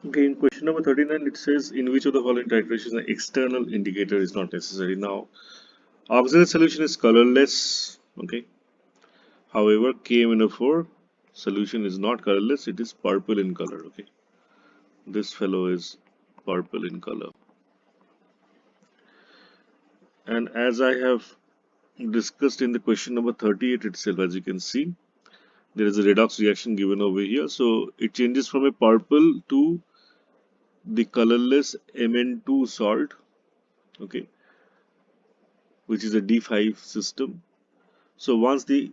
Okay, in question number 39, it says in which of the following titrations an external indicator is not necessary. Now, auxiliary solution is colorless. Okay, however, KMNO4 solution is not colorless, it is purple in color. Okay, this fellow is purple in color. And as I have discussed in the question number 38 itself, as you can see, there is a redox reaction given over here. So it changes from a purple to the colorless Mn2 salt, okay, which is a D5 system. So once the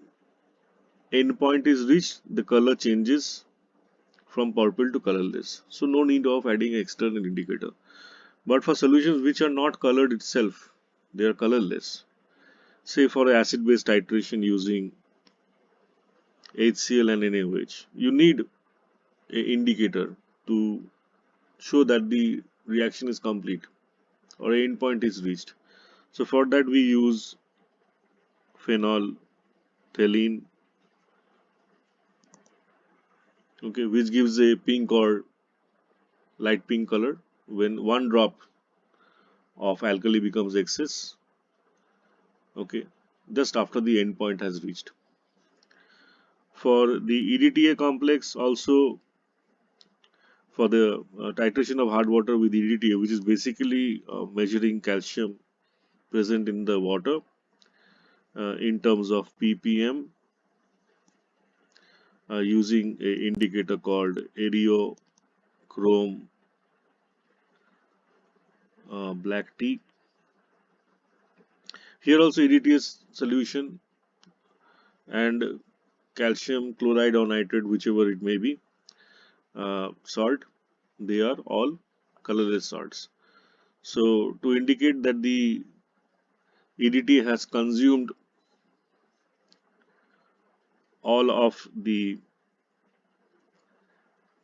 endpoint is reached, the color changes from purple to colorless. So no need of adding external indicator. But for solutions which are not colored itself, they are colorless. Say for acid-base titration using HCl and NaOH, you need an indicator to show that the reaction is complete or an endpoint is reached. So for that we use phenol, phthalene, okay, which gives a pink or light pink color when one drop of alkali becomes excess, okay, just after the endpoint has reached. For the EDTA complex, also for the titration of hard water with EDTA, which is basically measuring calcium present in the water in terms of ppm, using an indicator called Eriochrome black tea. Here also EDTA solution and calcium chloride or nitrate, whichever it may be, salt, they are all colorless salts. So to indicate that the EDTA has consumed all of the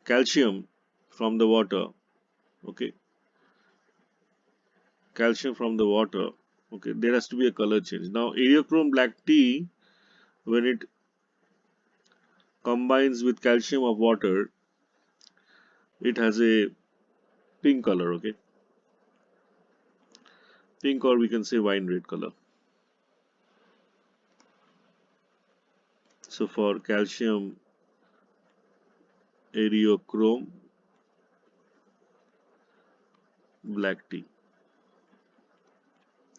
calcium from the water, okay, calcium from the water, okay, there has to be a color change. Now Eriochrome black tea, when it combines with calcium of water, it has a pink color, okay, pink, or we can say wine red color. So for calcium Eriochrome black tea,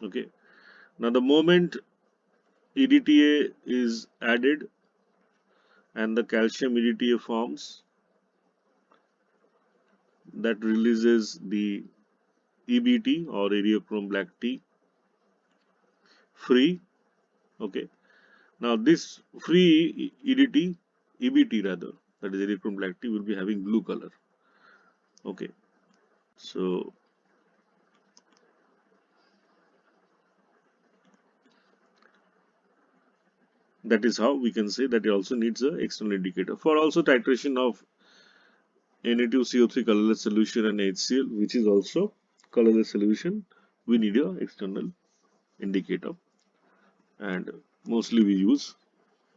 okay. Now the moment EDTA is added and the calcium EDTA forms, that releases the EBT or Eriochrome black tea free, okay. Now this free EDT, EBT rather, that is Eriochrome black tea, will be having blue color, okay. So that is how we can say that it also needs an external indicator. For also titration of Na2CO3 colorless solution and HCl, which is also colorless solution, we need an external indicator, and mostly we use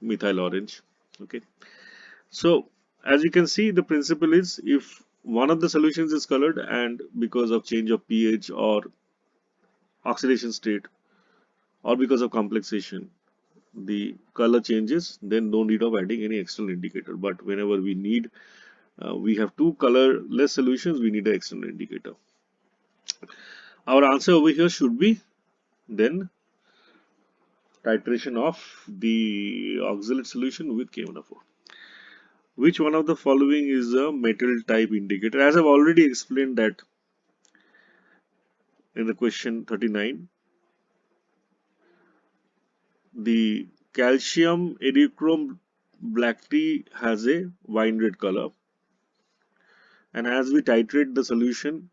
methyl orange, okay. So as you can see, the principle is if one of the solutions is colored and because of change of pH or oxidation state or because of complexation the color changes, then no need of adding any external indicator. But whenever we need, we have two colorless solutions, we need an external indicator. Our answer over here should be then titration of the oxalate solution with KMNO4. Which one of the following is a metal type indicator? As I've already explained that in the question 39, the calcium Eriochrome black tea has a wine red color, and as we titrate the solution,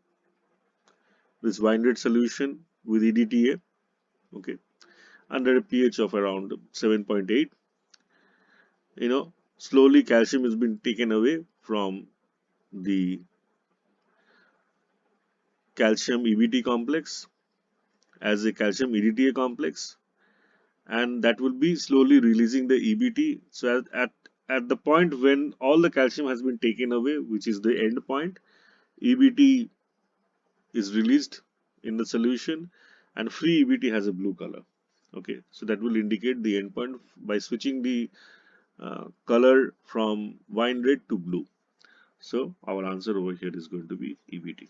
this wine red solution with EDTA, okay, under a pH of around 7.8, slowly calcium has been taken away from the calcium EBT complex as a calcium EDTA complex, and that will be slowly releasing the EBT. So at the point when all the calcium has been taken away, which is the end point, EBT is released in the solution, and free EBT has a blue color. Okay, so that will indicate the endpoint by switching the color from wine red to blue. So our answer over here is going to be EBT.